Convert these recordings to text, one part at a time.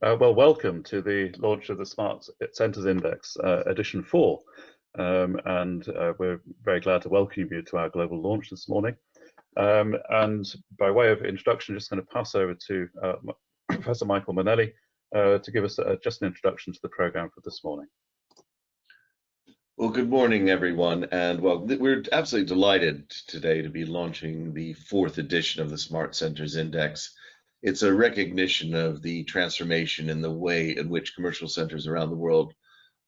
Well, welcome to the launch of the Smart Centres Index, edition 4. And we're very glad to welcome you to our global launch this morning. And by way of introduction, just going to pass over to Professor Michael Manelli to give us just an introduction to the programme for this morning. Well, good morning, everyone. And well, we're absolutely delighted today to be launching the 4th edition of the Smart Centres Index. It's a recognition of the transformation in the way in which commercial centers around the world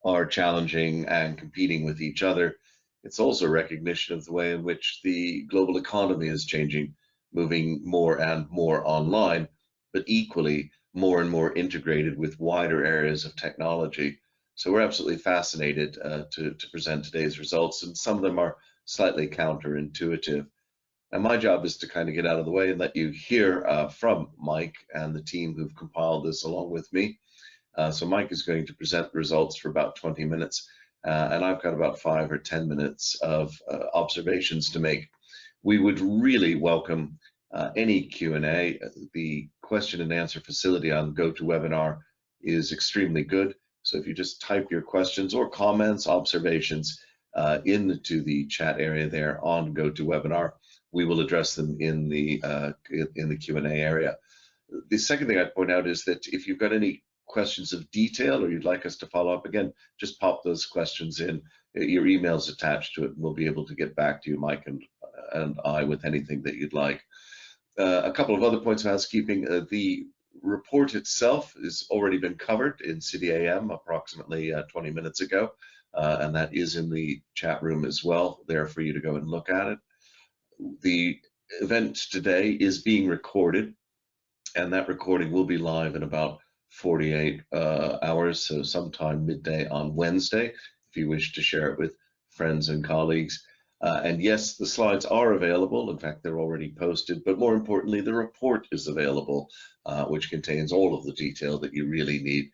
are challenging and competing with each other. It's also a recognition of the way in which the global economy is changing, moving more and more online, but equally more and more integrated with wider areas of technology. So we're absolutely fascinated to present today's results, and some of them are slightly counterintuitive. And my job is to kind of get out of the way and let you hear from Mike and the team who've compiled this along with me. So Mike is going to present the results for about 20 minutes, and I've got about 5 or 10 minutes of observations to make. We would really welcome any Q&A. The question and answer facility on GoToWebinar is extremely good. So if you just type your questions or comments, observations into the chat area there on GoToWebinar, we will address them in the Q&A area. The second thing I'd point out is that if you've got any questions of detail or you'd like us to follow up again, just pop those questions in. Your email's attached to it, and we'll be able to get back to you, Mike and I, with anything that you'd like. A couple of other points of housekeeping. The report itself has already been covered in City AM approximately 20 minutes ago, and that is in the chat room as well, there for you to go and look at it. The event today is being recorded, and that recording will be live in about 48 hours, so sometime midday on Wednesday, if you wish to share it with friends and colleagues. And yes, the slides are available. In fact, they're already posted, but more importantly, the report is available, which contains all of the detail that you really need.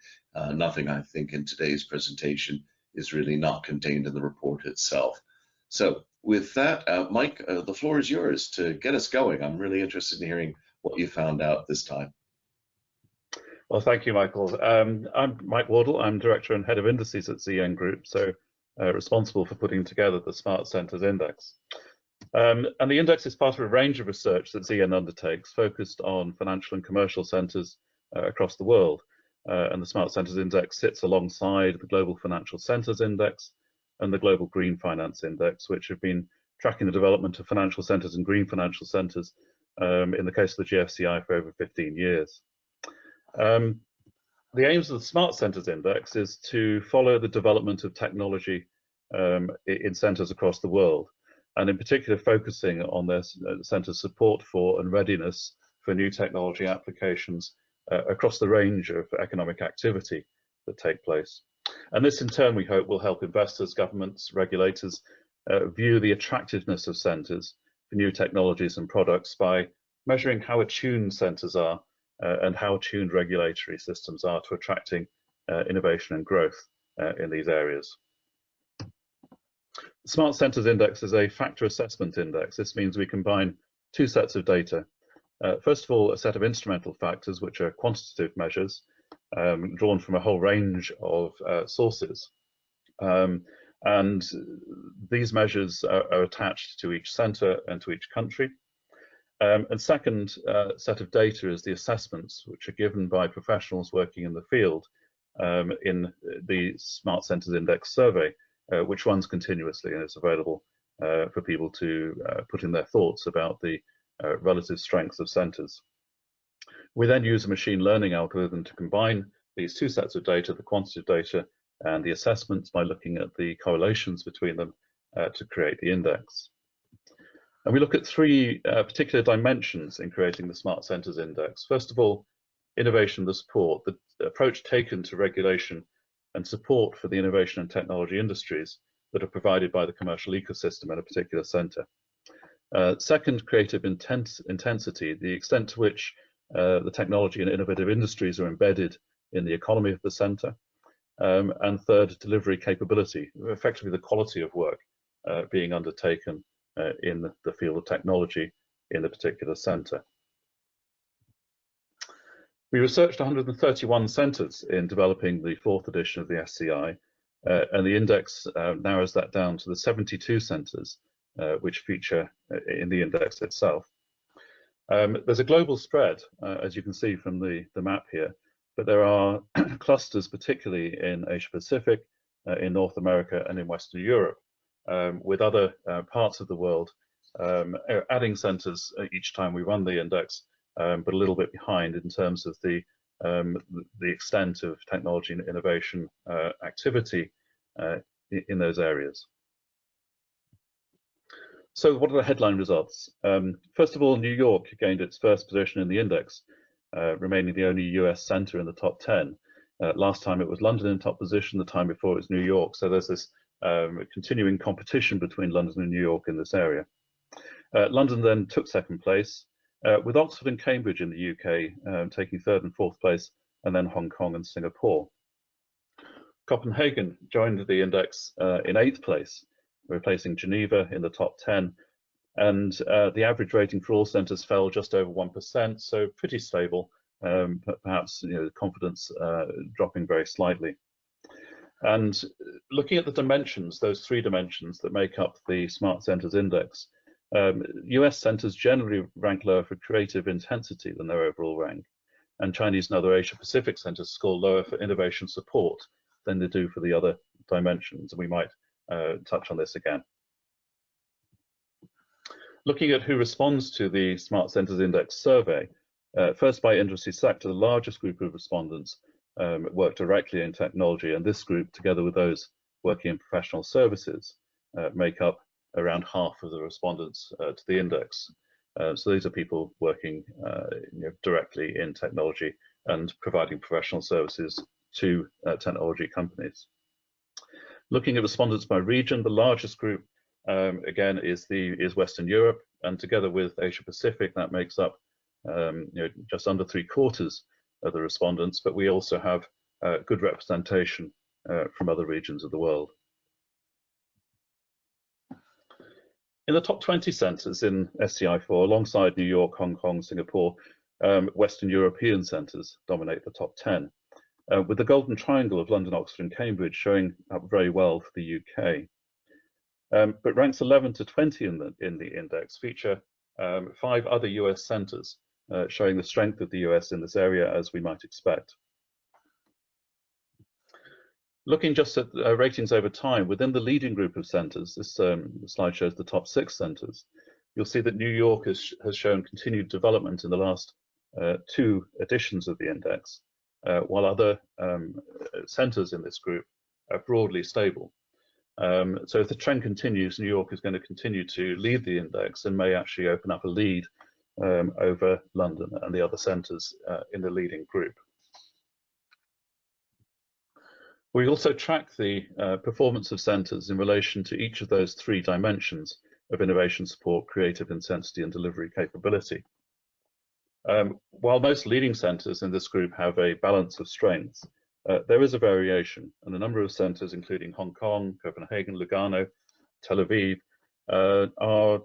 Nothing, I think, in today's presentation is really not contained in the report itself. So with that, Mike, the floor is yours to get us going. I'm really interested in hearing what you found out this time. Well, thank you, Michael. I'm Mike Wardle. I'm Director and Head of Indices at ZN Group, so responsible for putting together the Smart Centres Index. And the index is part of a range of research that ZN undertakes, focused on financial and commercial centres across the world. And the Smart Centres Index sits alongside the Global Financial Centres Index and the Global Green Finance Index, which have been tracking the development of financial centres and green financial centres in the case of the GFCI for over 15 years. The aims of the Smart Centres Index is to follow the development of technology in centres across the world, and in particular focusing on their centres' support for and readiness for new technology applications across the range of economic activity that take place. And this in turn, we hope, will help investors, governments, regulators view the attractiveness of centres for new technologies and products by measuring how attuned centres are and how attuned regulatory systems are to attracting innovation and growth in these areas. The Smart Centres Index is a factor assessment index. This means we combine two sets of data. First of all, a set of instrumental factors, which are quantitative measures drawn from a whole range of sources. And these measures are attached to each centre and to each country. And second set of data is the assessments, which are given by professionals working in the field in the Smart Centres Index survey, which runs continuously and is available for people to put in their thoughts about the relative strengths of centres. We then use a machine learning algorithm to combine these two sets of data, the quantitative data and the assessments, by looking at the correlations between them to create the index. And we look at three particular dimensions in creating the Smart Centres Index. First of all, innovation, the support, the approach taken to regulation and support for the innovation and technology industries that are provided by the commercial ecosystem in a particular centre. Second, creative intensity, the extent to which the technology and innovative industries are embedded in the economy of the centre. And third, delivery capability, effectively the quality of work being undertaken in the field of technology in the particular centre. We researched 131 centres in developing the 4th edition of the SCI, and the index narrows that down to the 72 centres which feature in the index itself. There's a global spread, as you can see from the map here, but there are clusters, particularly in Asia Pacific, in North America, and in Western Europe, with other parts of the world adding centres each time we run the index, but a little bit behind in terms of the extent of technology and innovation activity in those areas. So what are the headline results? First of all, New York gained its first position in the index, remaining the only US centre in the top 10. Last time it was London in top position, the time before it was New York. So there's this continuing competition between London and New York in this area. London then took second place, with Oxford and Cambridge in the UK taking third and fourth place, and then Hong Kong and Singapore. Copenhagen joined the index in 8th place, replacing Geneva in the top 10, and the average rating for all centres fell just over 1%, so pretty stable, but perhaps confidence dropping very slightly. And looking at the dimensions, those 3 dimensions that make up the Smart Centres Index, US centres generally rank lower for creative intensity than their overall rank, and Chinese and other Asia Pacific centres score lower for innovation support than they do for the other dimensions, and we might touch on this again. Looking at who responds to the Smart Centres Index survey, first by industry sector, the largest group of respondents work directly in technology, and this group, together with those working in professional services, make up around half of the respondents to the index. So these are people working directly in technology and providing professional services to technology companies. Looking at respondents by region, the largest group again is Western Europe, and together with Asia Pacific, that makes up just under 3/4 of the respondents, but we also have good representation from other regions of the world. In the top 20 centres in SCI4, alongside New York, Hong Kong, Singapore, Western European centres dominate the top 10, with the golden triangle of London, Oxford and Cambridge showing up very well for the UK. But ranks 11 to 20 in the index feature 5 other US centres, showing the strength of the US in this area, as we might expect. Looking just at ratings over time, within the leading group of centres, this slide shows the top 6 centres, you'll see that New York has shown continued development in the last 2 editions of the index, while other centres in this group are broadly stable. So if the trend continues, New York is going to continue to lead the index and may actually open up a lead over London and the other centres in the leading group. We also track the performance of centres in relation to each of those 3 dimensions of innovation support, creative intensity and delivery capability. While most leading centres in this group have a balance of strengths, there is a variation, and a number of centres, including Hong Kong, Copenhagen, Lugano, Tel Aviv, are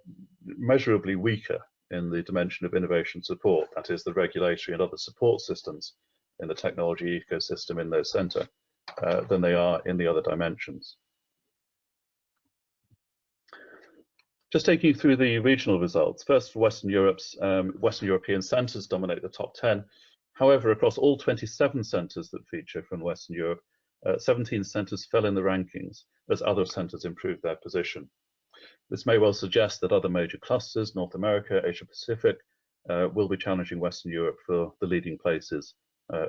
measurably weaker in the dimension of innovation support, that is the regulatory and other support systems in the technology ecosystem in their centre, than they are in the other dimensions. Just taking you through the regional results. First, for Western European centres dominate the top 10. However, across all 27 centres that feature from Western Europe, 17 centres fell in the rankings as other centres improved their position. This may well suggest that other major clusters, North America, Asia Pacific, will be challenging Western Europe for the leading places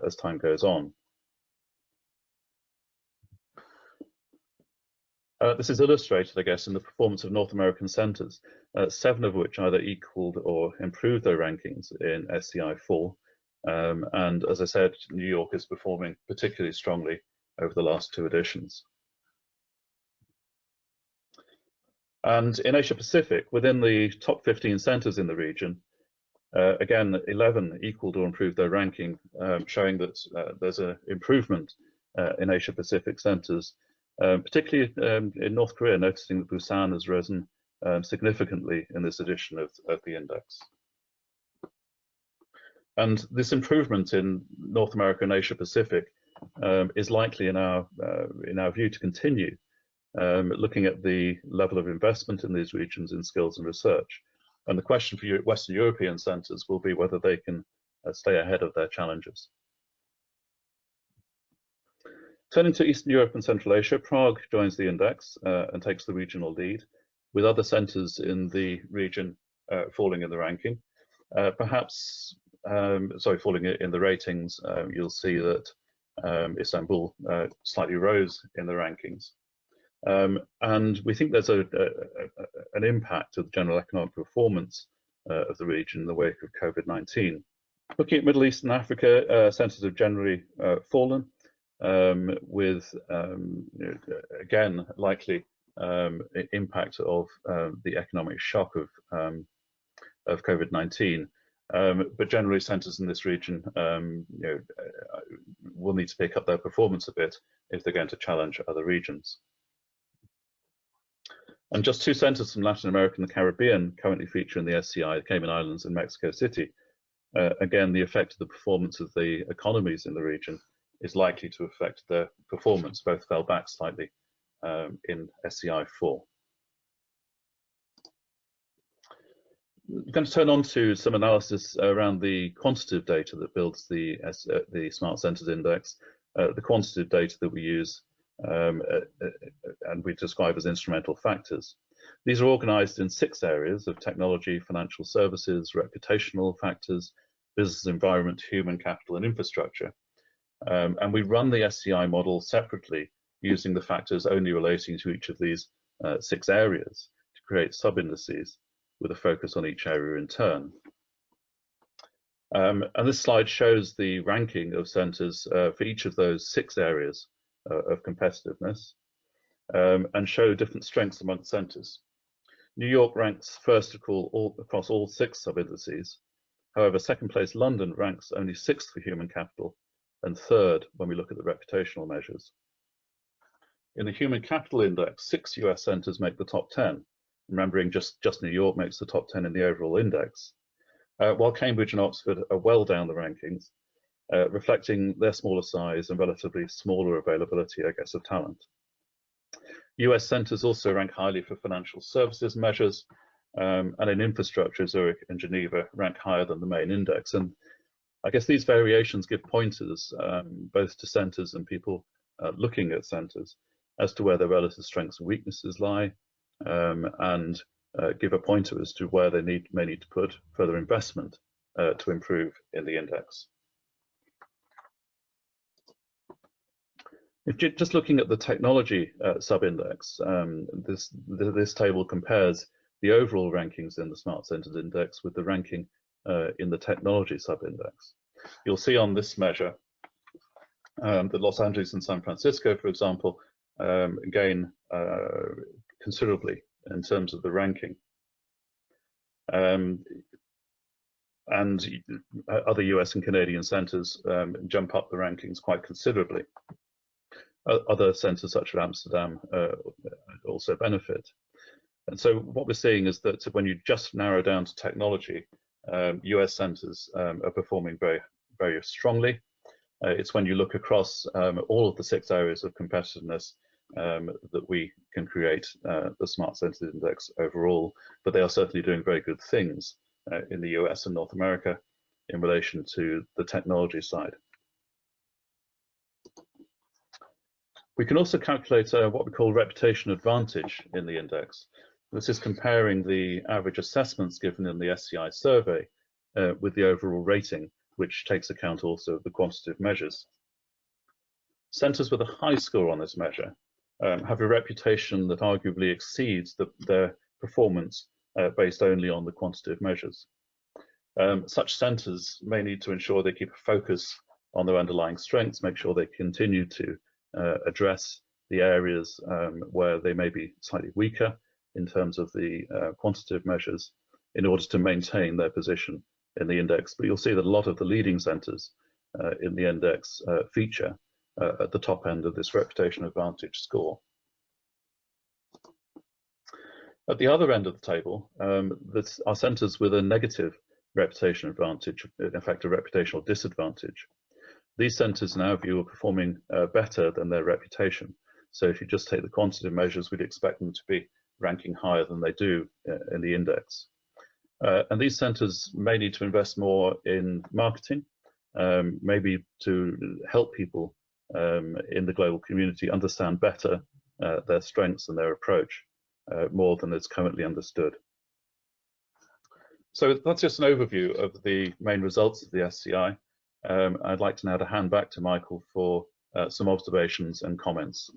as time goes on. This is illustrated, I guess, in the performance of North American centres, 7 of which either equaled or improved their rankings in SCI4. And as I said, New York is performing particularly strongly over the last 2 editions. And in Asia Pacific, within the top 15 centres in the region, again, 11 equaled or improved their ranking, showing that there's an improvement in Asia Pacific centres, particularly in North Korea, noticing that Busan has risen significantly in this edition of the index. And this improvement in North America and Asia Pacific is likely in our view to continue, looking at the level of investment in these regions in skills and research. And the question for Western European centres will be whether they can stay ahead of their challenges. Turning to Eastern Europe and Central Asia, Prague joins the index and takes the regional lead, with other centres in the region falling in the ranking. Falling in the ratings. You'll see that Istanbul slightly rose in the rankings. And we think there's an impact of the general economic performance of the region in the wake of COVID-19. Looking at Middle East and Africa, centres have generally fallen, with again likely impact of the economic shock of COVID-19. But generally, centres in this region will need to pick up their performance a bit if they're going to challenge other regions. And just 2 centres from Latin America and the Caribbean currently feature in the SCI, the Cayman Islands and Mexico City. Again, the effect of the performance of the economies in the region is likely to affect their performance. Both fell back slightly in SCI 4. I'm going to turn on to some analysis around the quantitative data that builds the Smart Centres Index, the quantitative data that we use and we describe as instrumental factors. These are organized in 6 areas of technology, financial services, reputational factors, business environment, human capital, and infrastructure. And we run the SCI model separately using the factors only relating to each of these 6 areas to create sub-indices with a focus on each area in turn. And this slide shows the ranking of centres for each of those 6 areas of competitiveness and show different strengths among centres. New York ranks first across all 6 sub-indices. However, second place London ranks only 6th for human capital and 3rd when we look at the reputational measures. In the human capital index, 6 US centres make the top 10, remembering just New York makes the top 10 in the overall index, while Cambridge and Oxford are well down the rankings, reflecting their smaller size and relatively smaller availability, I guess, of talent. US centres also rank highly for financial services measures, and in infrastructure, Zurich and Geneva rank higher than the main index. And I guess these variations give pointers both to centres and people looking at centres as to where their relative strengths and weaknesses lie, and give a pointer as to where they may need to put further investment to improve in the index. If you're just looking at the technology sub-index, this table compares the overall rankings in the Smart Centres Index with the ranking in the technology sub-index. You'll see on this measure that Los Angeles and San Francisco, for example, gain considerably in terms of the ranking. And other US and Canadian centres jump up the rankings quite considerably. Other centres such as Amsterdam also benefit. And so what we're seeing is that when you just narrow down to technology, US centres are performing very, very strongly. It's when you look across all of the 6 areas of competitiveness that we can create the Smart Centres Index overall, but they are certainly doing very good things in the US and North America in relation to the technology side. We can also calculate what we call reputation advantage in the index. This is comparing the average assessments given in the SCI survey with the overall rating, which takes account also of the quantitative measures. Centres with a high score on this measure have a reputation that arguably exceeds their performance based only on the quantitative measures. Such centres may need to ensure they keep a focus on their underlying strengths, make sure they continue to address the areas where they may be slightly weaker in terms of the quantitative measures in order to maintain their position in the index. But you'll see that a lot of the leading centres in the index feature at the top end of this reputation advantage score. At the other end of the table, are centres with a negative reputation advantage, in effect a reputational disadvantage. These centres, in our view, are performing better than their reputation. So if you just take the quantitative measures, we'd expect them to be ranking higher than they do in the index. And these centres may need to invest more in marketing, maybe to help people in the global community understand better their strengths and their approach more than is currently understood. So that's just an overview of the main results of the SCI. I'd like to now hand back to Michael for some observations and comments.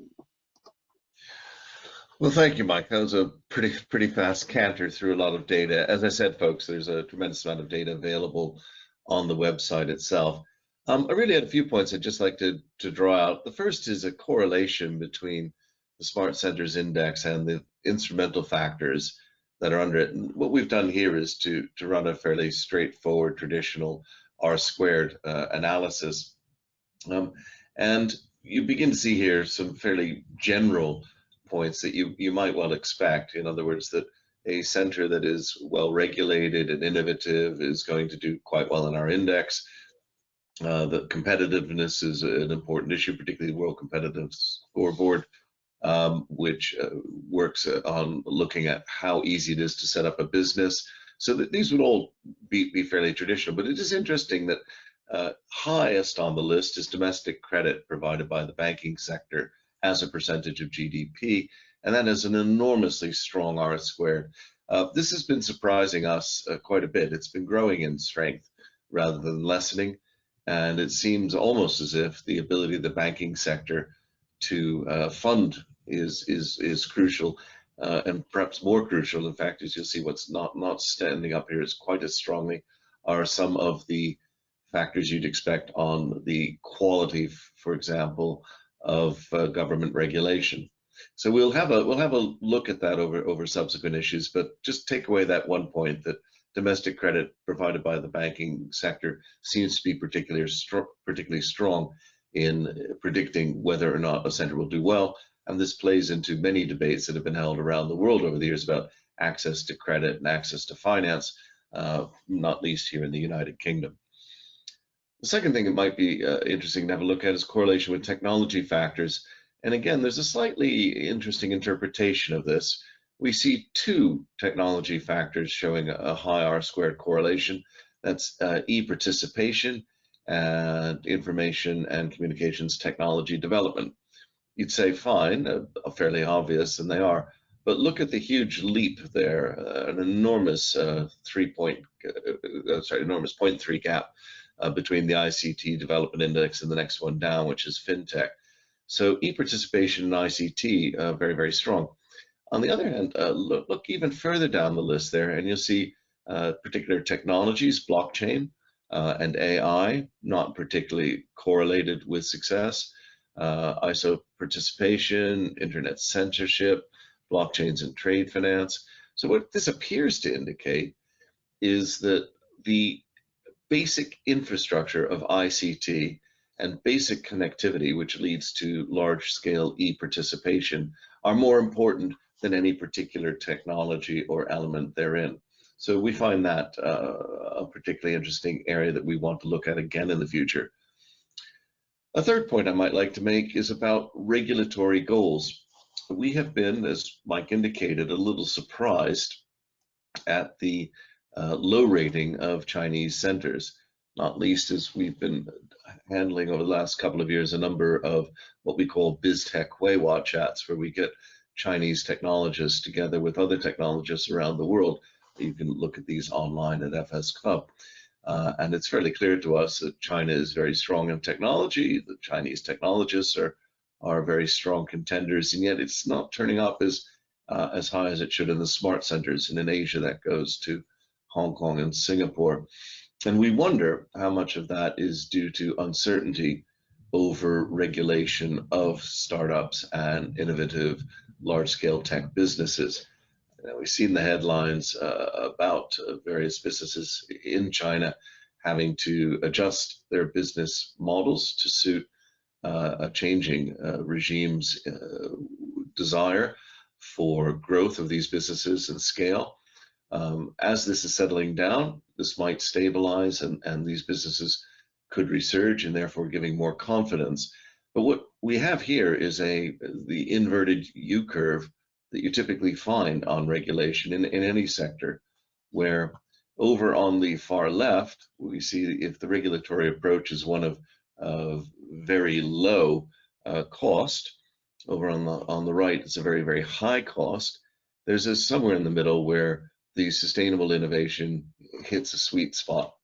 Well, thank you, Mike. That was a pretty fast canter through a lot of data. As I said, folks, there's a tremendous amount of data available on the website itself. I really had a few points I'd just like to draw out. The first is a correlation between the Smart Centers Index and the instrumental factors that are under it. And what we've done here is to run a fairly straightforward, traditional R-squared analysis. And you begin to see here some fairly general points that you might well expect. In other words, that a center that is well regulated and innovative is going to do quite well in our index. The competitiveness is an important issue, particularly the World Competitive Scoreboard, which works on looking at how easy it is to set up a business. So that these would all be fairly traditional, but it is interesting that highest on the list is domestic credit provided by the banking sector as a percentage of GDP, and that is an enormously strong R-squared. This has been surprising us quite a bit. It's been growing in strength rather than lessening, and it seems almost as if the ability of the banking sector to fund is crucial, and perhaps more crucial. In fact, as you'll see, what's not standing up here is quite as strongly are some of the factors you'd expect on the quality, for example, of government regulation. So we'll have a look at that over subsequent issues, but just take away that one point that domestic credit provided by the banking sector seems to be particularly strong in predicting whether or not a center will do well. And this plays into many debates that have been held around the world over the years about access to credit and access to finance, not least here in the United Kingdom. The second thing that might be interesting to have a look at is correlation with technology factors. And again, there's a slightly interesting interpretation of this. We see two technology factors showing a high R-squared correlation. That's e-participation and information and communications technology development. You'd say fine, fairly obvious, and they are. But look at the huge leap there, an enormous enormous 0.3 gap between the ICT development index and the next one down, which is Fintech. So e-participation in ICT, very, very strong. On the other hand, look even further down the list there, and you'll see particular technologies, blockchain and AI, not particularly correlated with success. ISO participation, internet censorship, blockchains and trade finance. So what this appears to indicate is that the basic infrastructure of ICT and basic connectivity, which leads to large-scale e-participation, are more important than any particular technology or element therein. So we find that a particularly interesting area that we want to look at again in the future. A third point I might like to make is about regulatory goals. We have been, as Mike indicated, a little surprised at the low rating of Chinese centers, not least as we've been handling over the last couple of years a number of what we call BizTech Weiwa chats, where we get Chinese technologists together with other technologists around the world. You can look at these online at FS Club. And it's fairly clear to us that China is very strong in technology. The Chinese technologists are very strong contenders, and yet it's not turning up as high as it should in the smart centers. And in Asia, that goes to Hong Kong and Singapore. And we wonder how much of that is due to uncertainty over regulation of startups and innovative large-scale tech businesses. We've seen the headlines about various businesses in China having to adjust their business models to suit a changing regime's desire for growth of these businesses and scale. As this is settling down, this might stabilize and these businesses could resurge and therefore giving more confidence. But what we have here is the inverted U curve that you typically find on regulation in any sector, where over on the far left, we see if the regulatory approach is one of very low cost, over on the right, it's a very, very high cost. There's somewhere in the middle where the sustainable innovation hits a sweet spot.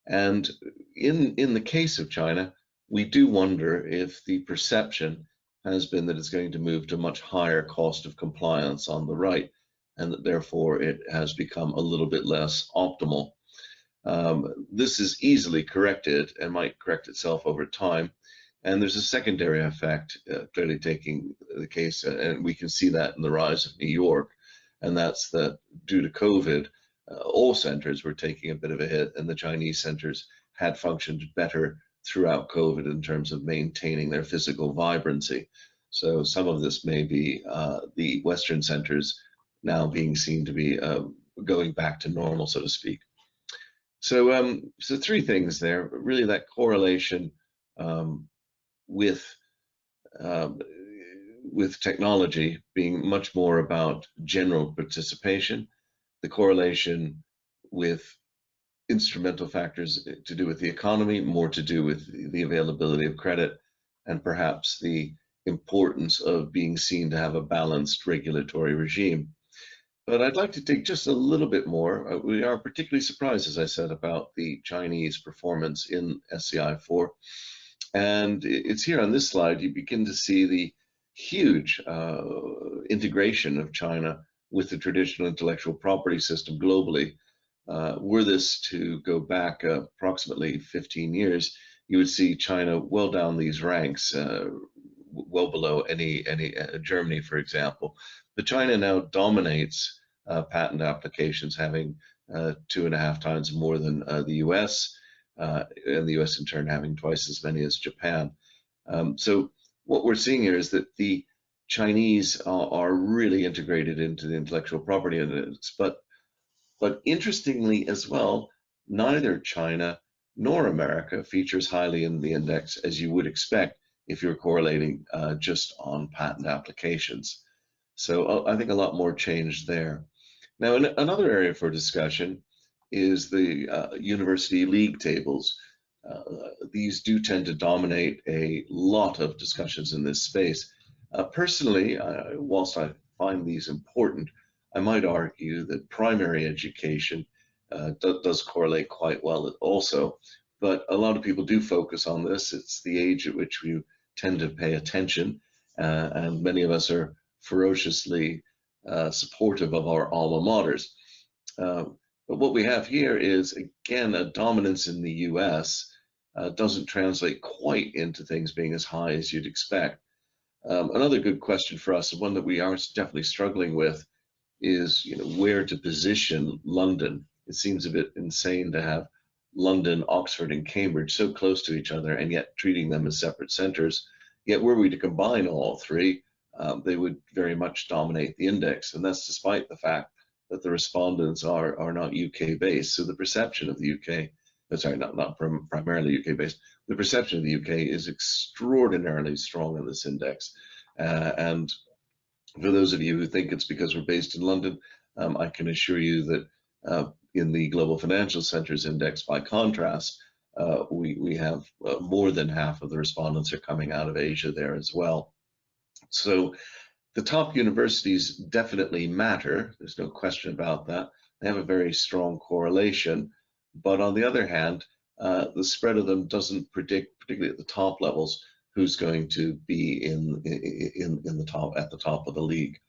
And in the case of China, we do wonder if the perception has been that it's going to move to much higher cost of compliance on the right, and that therefore it has become a little bit less optimal. This is easily corrected and might correct itself over time. And there's a secondary effect clearly taking the case, and we can see that in the rise of New York, and that's that due to COVID, all centers were taking a bit of a hit, and the Chinese centers had functioned better throughout COVID in terms of maintaining their physical vibrancy. So some of this may be the Western centers now being seen to be going back to normal, so to speak. So, so three things there. Really, that correlation with technology being much more about general participation, the correlation with instrumental factors to do with the economy, more to do with the availability of credit, and perhaps the importance of being seen to have a balanced regulatory regime. But I'd like to dig just a little bit more. We are particularly surprised, as I said, about the Chinese performance in SCI 4. And it's here on this slide, you begin to see the huge integration of China with the traditional intellectual property system globally. Were this to go back approximately 15 years, you would see China well down these ranks, well below any Germany, for example. But China now dominates patent applications, having 2.5 times more than the US, and the US in turn having twice as many as Japan. So what we're seeing here is that the Chinese are really integrated into the intellectual property index, but interestingly as well, neither China nor America features highly in the index, as you would expect if you're correlating just on patent applications. So I think a lot more change there. Now, another area for discussion is the university league tables. These do tend to dominate a lot of discussions in this space. Personally, whilst I find these important, I might argue that primary education does correlate quite well also, but a lot of people do focus on this. It's the age at which we tend to pay attention, and many of us are ferociously supportive of our alma maters. But what we have here is, again, a dominance in the US doesn't translate quite into things being as high as you'd expect. Another good question for us, and one that we are definitely struggling with, is where to position London. It seems a bit insane to have London, Oxford, and Cambridge so close to each other and yet treating them as separate centers. Yet were we to combine all three, they would very much dominate the index, and that's despite the fact that the respondents are not UK based. So the perception of the UK, sorry, not primarily UK based, the perception of the UK is extraordinarily strong in this index. And for those of you who think it's because we're based in London, I can assure you that in the Global Financial Centers Index, by contrast, we have more than half of the respondents are coming out of Asia there as well. So the top universities definitely matter. There's no question about that. They have a very strong correlation. But on the other hand, the spread of them doesn't predict, particularly at the top levels, who's going to be in the top, at the top of the league.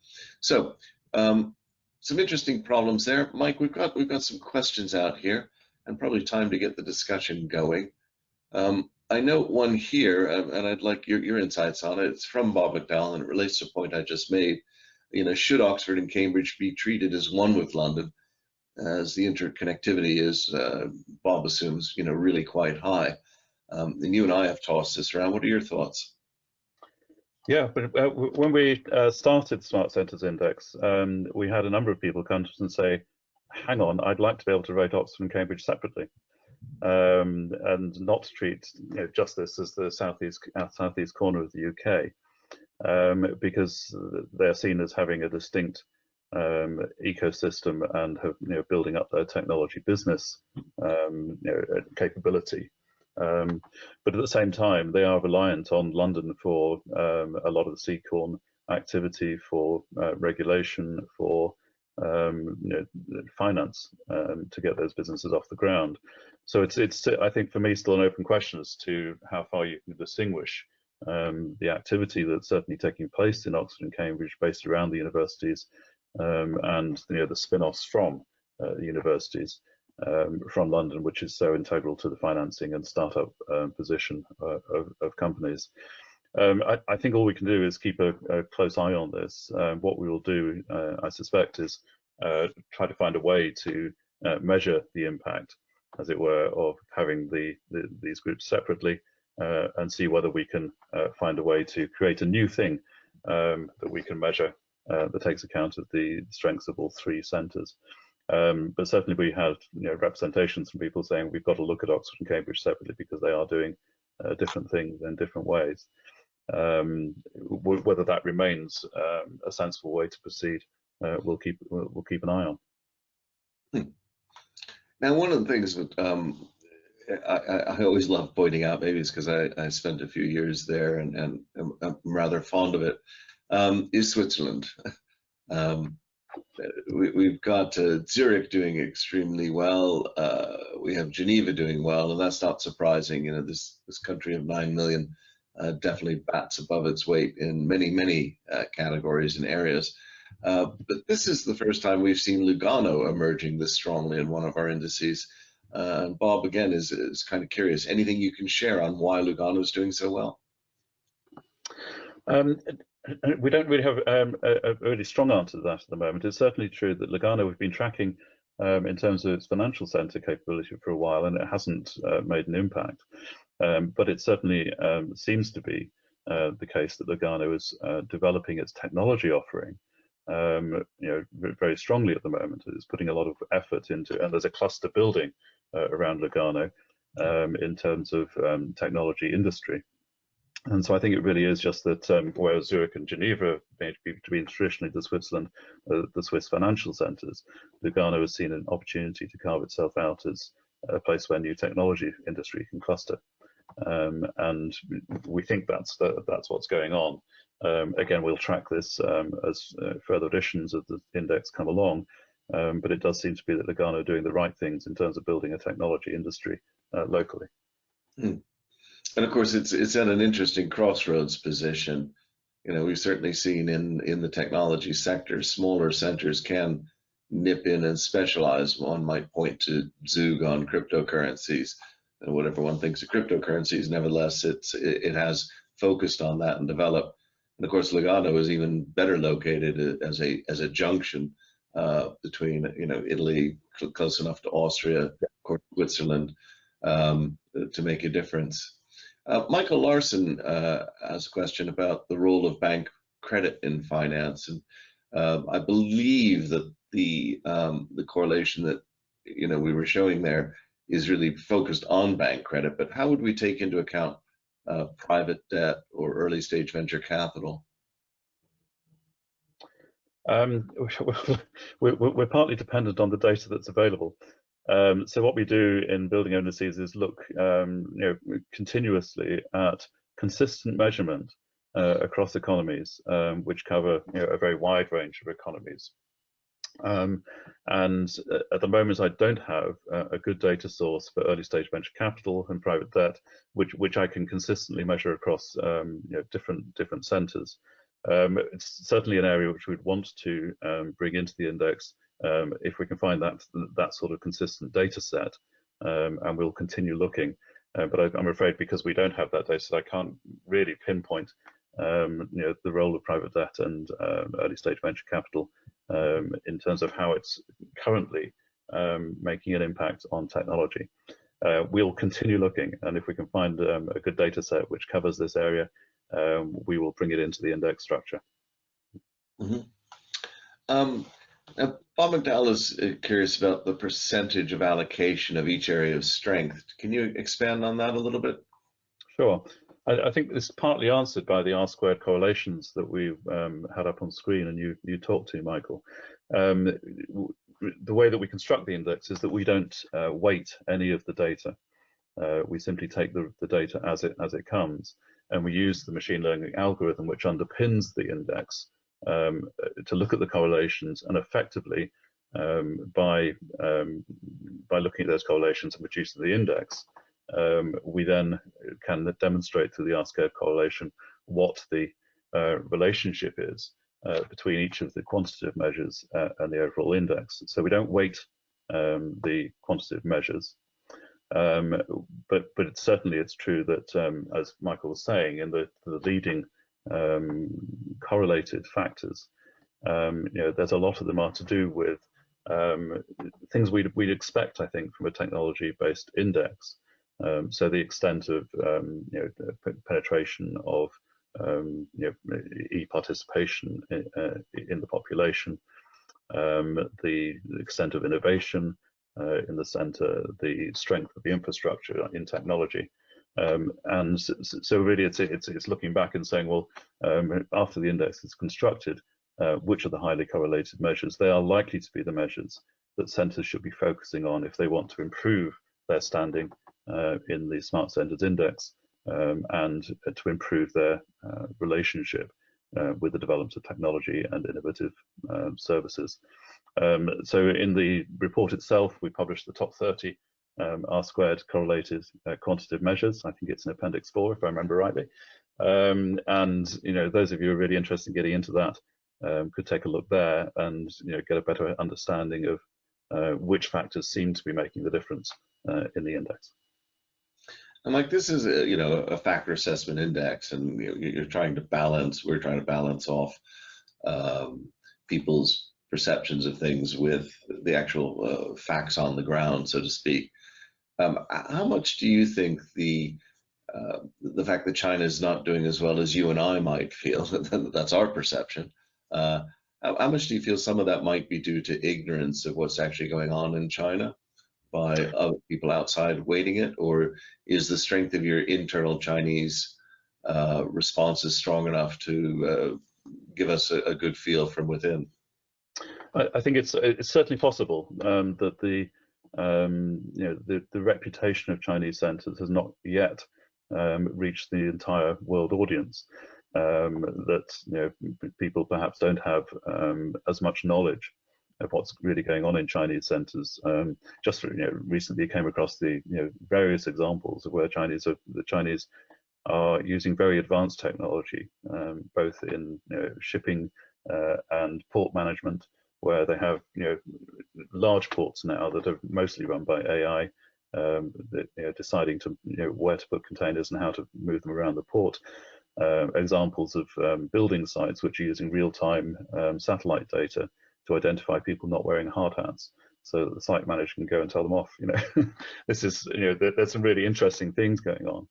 So some interesting problems there. Mike, we've got some questions out here, and probably time to get the discussion going. I note one here, and I'd like your insights on it. It's from Bob McDowell, and it relates to a point I just made. Should Oxford and Cambridge be treated as one with London, as the interconnectivity is, Bob assumes, really quite high? And you and I have tossed this around. What are your thoughts? Yeah, but when we started Smart Centres Index, we had a number of people come to us and say, hang on, I'd like to be able to rate Oxford and Cambridge separately, and not treat just this as the southeast corner of the UK, because they're seen as having a distinct ecosystem and have building up their technology business capability. But at the same time, they are reliant on London for a lot of the CCORN activity, for regulation, for finance, to get those businesses off the ground. So it's I think for me still an open question as to how far you can distinguish the activity that's certainly taking place in Oxford and Cambridge, based around the universities, and the spin-offs from the universities, from London, which is so integral to the financing and startup position of companies. I think all we can do is keep a close eye on this. What we will do, I suspect, is try to find a way to measure the impact, as it were, of having these groups separately, and see whether we can find a way to create a new thing that we can measure that takes account of the strengths of all three centres. But certainly we had representations from people saying we've got to look at Oxford and Cambridge separately because they are doing different things in different ways. Whether that remains a sensible way to proceed, we'll keep an eye on. Now, one of the things that I always love pointing out, maybe it's because I spent a few years there and I'm rather fond of it, is Switzerland. We've got Zurich doing extremely well. We have Geneva doing well, and that's not surprising. This country of 9 million definitely bats above its weight in many categories and areas. But this is the first time we've seen Lugano emerging this strongly in one of our indices. Bob, again, is kind of curious. Anything you can share on why Lugano is doing so well? We don't really have a really strong answer to that at the moment. It's certainly true that Lugano we've been tracking in terms of its financial centre capability for a while, and it hasn't made an impact. But it certainly seems to be the case that Lugano is developing its technology offering very strongly at the moment. It's putting a lot of effort into, and there's a cluster building around Lugano in terms of technology industry. And so I think it really is just that whereas Zurich and Geneva have been traditionally the Swiss financial centres, Lugano has seen an opportunity to carve itself out as a place where new technology industry can cluster. And we think that's what's going on. Again, we'll track this as further editions of the index come along, but it does seem to be that Lugano are doing the right things in terms of building a technology industry locally. And of course, it's at an interesting crossroads position. We've certainly seen in the technology sector, smaller centers can nip in and specialize. One might point to Zug on cryptocurrencies, and whatever one thinks of cryptocurrencies, nevertheless, it has focused on that and developed. And of course, Lugano is even better located as a junction between Italy, close enough to Austria, of course, Switzerland, to make a difference. Michael Larson has a question about the role of bank credit in finance, and I believe that the correlation that we were showing there is really focused on bank credit. But how would we take into account private debt or early stage venture capital? We're partly dependent on the data that's available. So what we do in building indices is look continuously at consistent measurement across economies, which cover a very wide range of economies. And at the moment, I don't have a good data source for early stage venture capital and private debt, which I can consistently measure across different centres. It's certainly an area which we'd want to bring into the index if we can find that sort of consistent data set, and we'll continue looking. But I'm afraid because we don't have that data set, I can't really pinpoint the role of private debt and early stage venture capital in terms of how it's currently making an impact on technology. We'll continue looking, and if we can find a good data set which covers this area, we will bring it into the index structure. Mm-hmm. Now, Bob McDowell is curious about the percentage of allocation of each area of strength. Can you expand on that a little bit? Sure. I think this is partly answered by the R-squared correlations that we had up on screen and you talked to, Michael. The way that we construct the index is that we don't weight any of the data. We simply take the data as it comes, and we use the machine learning algorithm which underpins the index to look at the correlations, and effectively by looking at those correlations and producing the index, we then can demonstrate through the R-squared correlation what the relationship is between each of the quantitative measures and the overall index. So we don't weight the quantitative measures, but certainly it's true that, as Michael was saying, in the leading correlated factors, there's a lot of them are to do with things we'd expect, I think, from a technology-based index. So the extent of penetration of e-participation in the population, the extent of innovation in the center, the strength of the infrastructure in technology. And so really it's looking back and saying, well, after the index is constructed, which are the highly correlated measures? They are likely to be the measures that centers should be focusing on if they want to improve their standing in the Smart Centers Index, and to improve their relationship with the development of technology and innovative services. So in the report itself, we published the top 30 R-squared correlated quantitative measures. I think it's in Appendix 4, if I remember rightly. And those of you who are really interested in getting into that could take a look there and get a better understanding of which factors seem to be making the difference in the index. And like this is a factor assessment index, and we're trying to balance off people's perceptions of things with the actual facts on the ground, so to speak. How much do you think the fact that China is not doing as well as you and I might feel, that's our perception, how much do you feel some of that might be due to ignorance of what's actually going on in China by other people outside weighting it, or is the strength of your internal Chinese responses strong enough to give us a good feel from within? I think it's certainly possible that the reputation of Chinese centers has not yet reached the entire world audience. That people perhaps don't have as much knowledge of what's really going on in Chinese centers. Just recently came across the various examples of where the Chinese are using very advanced technology, both in shipping and port management, where they have large ports now that are mostly run by AI, deciding to where to put containers and how to move them around the port. Examples of building sites which are using real-time satellite data to identify people not wearing hard hats, so that the site manager can go and tell them off. This is there's some really interesting things going on,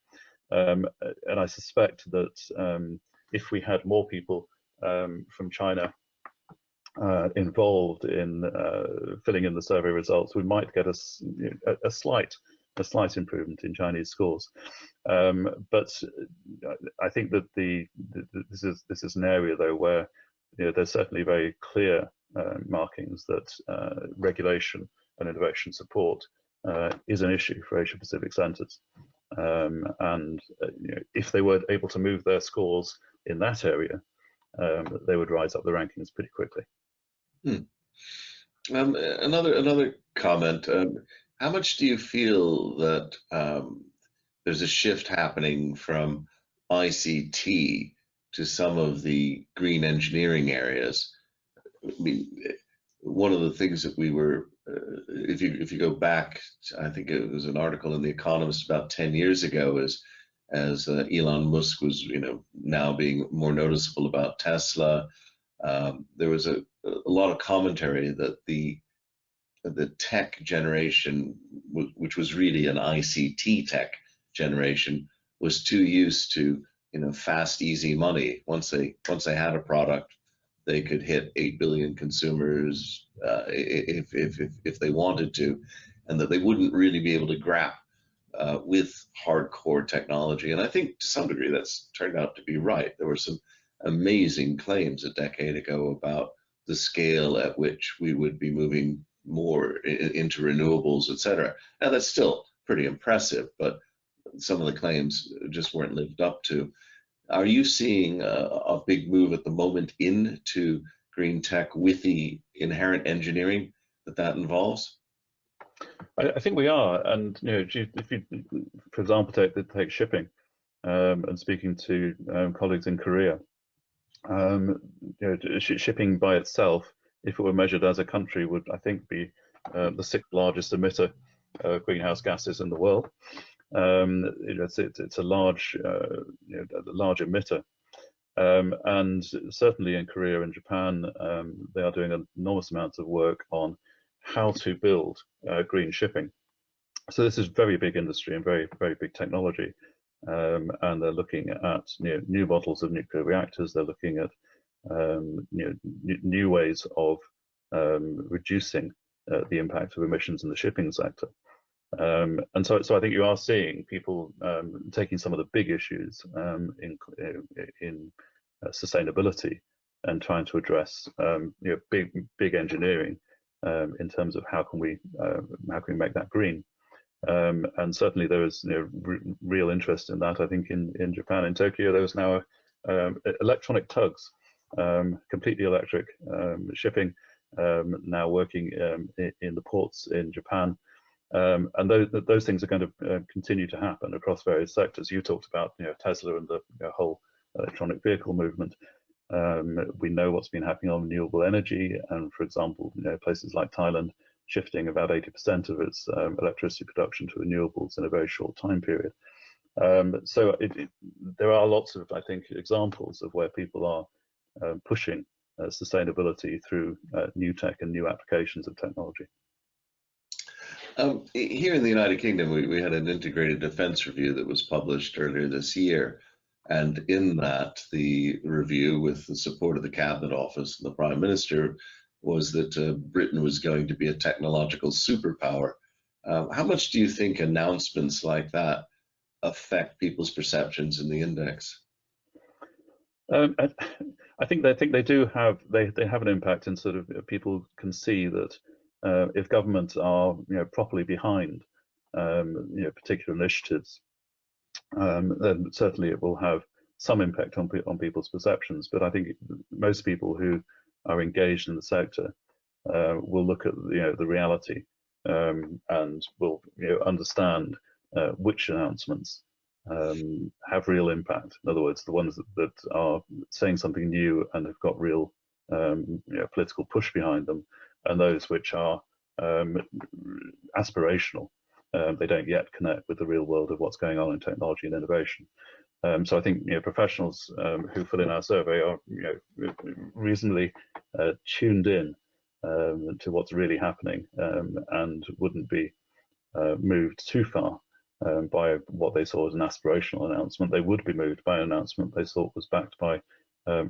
and I suspect that if we had more people from China involved in filling in the survey results, we might get a slight improvement in Chinese scores. But I think that this is an area though where there's certainly very clear markings that regulation and innovation support is an issue for Asia Pacific centers, and if they were able to move their scores in that area, they would rise up the rankings pretty quickly. Another comment. How much do you feel that there's a shift happening from ICT to some of the green engineering areas? I mean, one of the things that we were, if you go back, I think it was an article in The Economist about 10 years ago, as Elon Musk was now being more noticeable about Tesla, there was a lot of commentary that the tech generation, which was really an ICT tech generation, was too used to fast, easy money. Once they had a product, they could hit 8 billion consumers if they wanted to, and that they wouldn't really be able to grap with hardcore technology. And I think to some degree that's turned out to be right. There were some amazing claims a decade ago about the scale at which we would be moving more into renewables, et cetera. Now that's still pretty impressive, but some of the claims just weren't lived up to. Are you seeing a big move at the moment into green tech with the inherent engineering that involves? I think we are, and if you, for example, take shipping, and speaking to colleagues in Korea, shipping by itself, if it were measured as a country, would I think be the sixth largest emitter of greenhouse gases in the world. It's a large emitter, and certainly in Korea and Japan, they are doing enormous amounts of work on how to build green shipping. So this is very big industry and very big technology, and they're looking at new models of nuclear reactors. They're looking at new ways of reducing the impact of emissions in the shipping sector. And so I think you are seeing people taking some of the big issues in sustainability and trying to address big engineering in terms of how can we make that green. And certainly there is real interest in that. I think in Japan, in Tokyo, there is now electronic tugs, completely electric, shipping now working in the ports in Japan. And those things are going to continue to happen across various sectors. You talked about Tesla and the whole electronic vehicle movement. We know what's been happening on renewable energy, and for example, places like Thailand shifting about 80% of its electricity production to renewables in a very short time period. So there are lots of, I think, examples of where people are pushing sustainability through new tech and new applications of technology. Here in the United Kingdom, we had an integrated defense review that was published earlier this year. And in that, the review, with the support of the Cabinet Office and the Prime Minister, was that Britain was going to be a technological superpower. How much do you think announcements like that affect people's perceptions in the index? I think they do have they have an impact, and sort of people can see that if governments are properly behind particular initiatives, then certainly it will have some impact on people's perceptions. But I think most people who are engaged in the sector will look at the reality and will understand which announcements have real impact. In other words, the ones that are saying something new and have got real political push behind them, and those which are aspirational. They don't yet connect with the real world of what's going on in technology and innovation. So I think professionals who fill in our survey are reasonably tuned in to what's really happening, and wouldn't be moved too far by what they saw as an aspirational announcement. They would be moved by an announcement they thought was backed by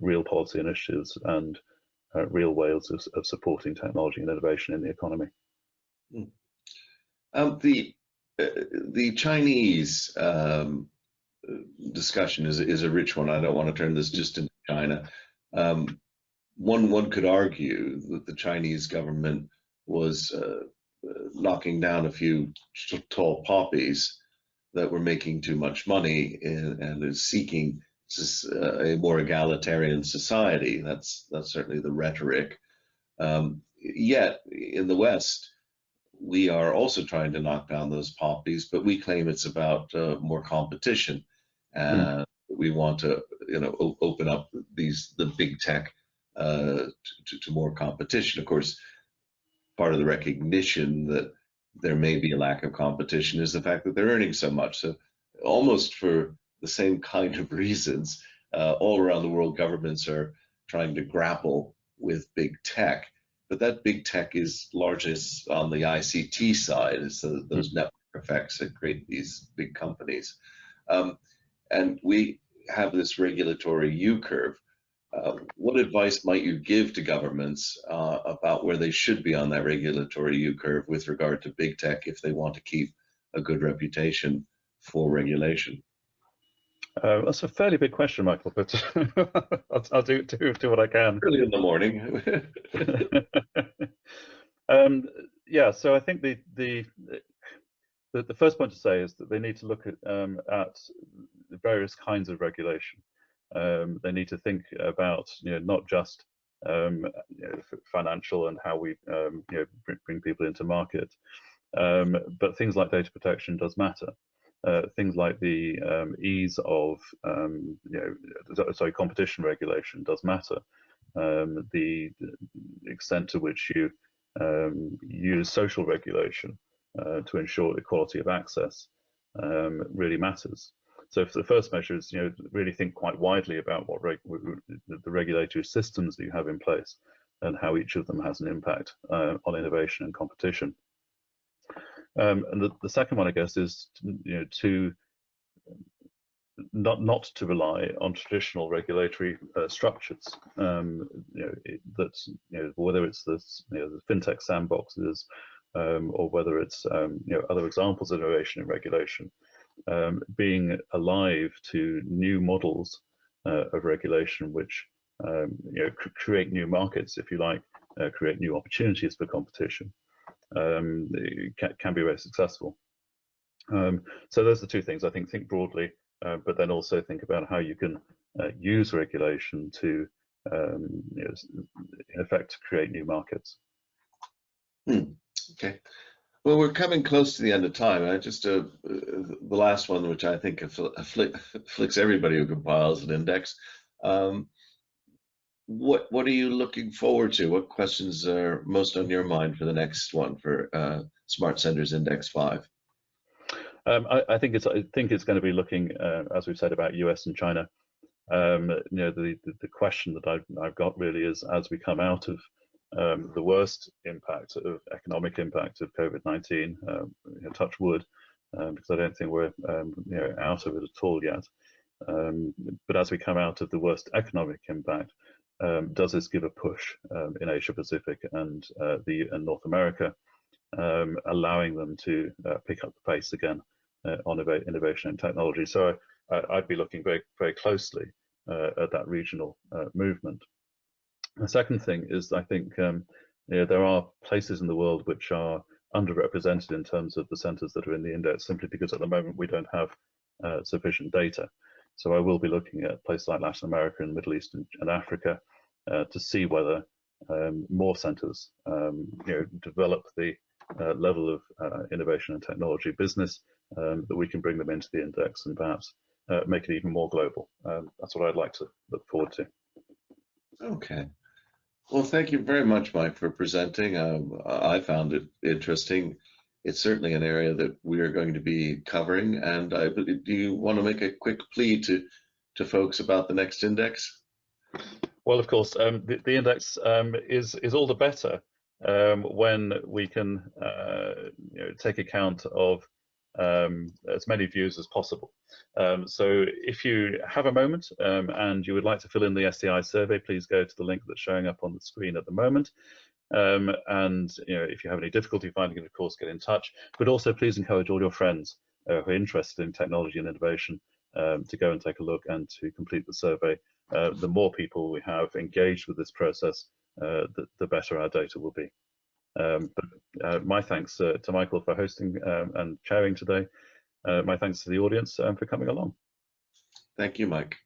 real policy initiatives and real ways of supporting technology and innovation in the economy. The Chinese discussion is a rich one. I don't want to turn this just into China. One could argue that the Chinese government was knocking down a few tall poppies that were making too much money and is seeking a more egalitarian society. That's certainly the rhetoric. Yet in the West, we are also trying to knock down those poppies, but we claim it's about more competition, and we want to open up the big tech to more competition. Of course, part of the recognition that there may be a lack of competition is the fact that they're earning so much. So almost for the same kind of reasons, all around the world, governments are trying to grapple with big tech. But that big tech is largely on the ICT side, so those network effects that create these big companies. And we, have this regulatory U-curve, what advice might you give to governments about where they should be on that regulatory U-curve with regard to big tech if they want to keep a good reputation for regulation? That's a fairly big question, Michael, but I'll do what I can. Early in the morning. Yeah, so I think the first point to say is that they need to look at the various kinds of regulation. They need to think about not just financial and how we bring people into market, but things like data protection does matter. Things like the ease of competition regulation does matter. The extent to which you use social regulation to ensure equality of access really matters. So for the first measure is really think quite widely about what the regulatory systems that you have in place and how each of them has an impact on innovation and competition. And the second one, I guess, is to not to rely on traditional regulatory structures. Whether it's the Fintech sandboxes or whether it's other examples of innovation and regulation, being alive to new models of regulation which create new markets, if you like, create new opportunities for competition. Can be very successful. So those are the two things. I think broadly, but then also think about how you can use regulation to, in effect, create new markets. Okay. Well, we're coming close to the end of time. I just the last one, which I think afflicts everybody who compiles an index. What are you looking forward to? What questions are most on your mind for the next one for Smart Centers Index 5? I think it's going to be looking, as we've said, about US and China. The question that I've got really is, as we come out of the worst impact of economic impact of COVID-19, touch wood, because I don't think we're out of it at all yet. But as we come out of the worst economic impact, does this give a push in Asia Pacific and North America, allowing them to pick up the pace again on innovation and technology? So I'd be looking very, very closely at that regional movement. The second thing is, I think there are places in the world which are underrepresented in terms of the centers that are in the index, simply because at the moment we don't have sufficient data. So I will be looking at places like Latin America and Middle East and Africa to see whether more centers develop the level of innovation and technology business that we can bring them into the index and perhaps make it even more global. That's what I'd like to look forward to. Okay. Well, thank you very much, Mike, for presenting. I found it interesting. It's certainly an area that we are going to be covering. And do you want to make a quick plea to folks about the next index? Well, of course, the index is all the better when we can take account of as many views as possible. So if you have a moment and you would like to fill in the SDI survey, please go to the link that's showing up on the screen at the moment. And if you have any difficulty finding it, of course, get in touch. But also, please encourage all your friends who are interested in technology and innovation to go and take a look and to complete the survey. The more people we have engaged with this process, the better our data will be. But my thanks to Michael for hosting and chairing today. My thanks to the audience for coming along. Thank you, Mike.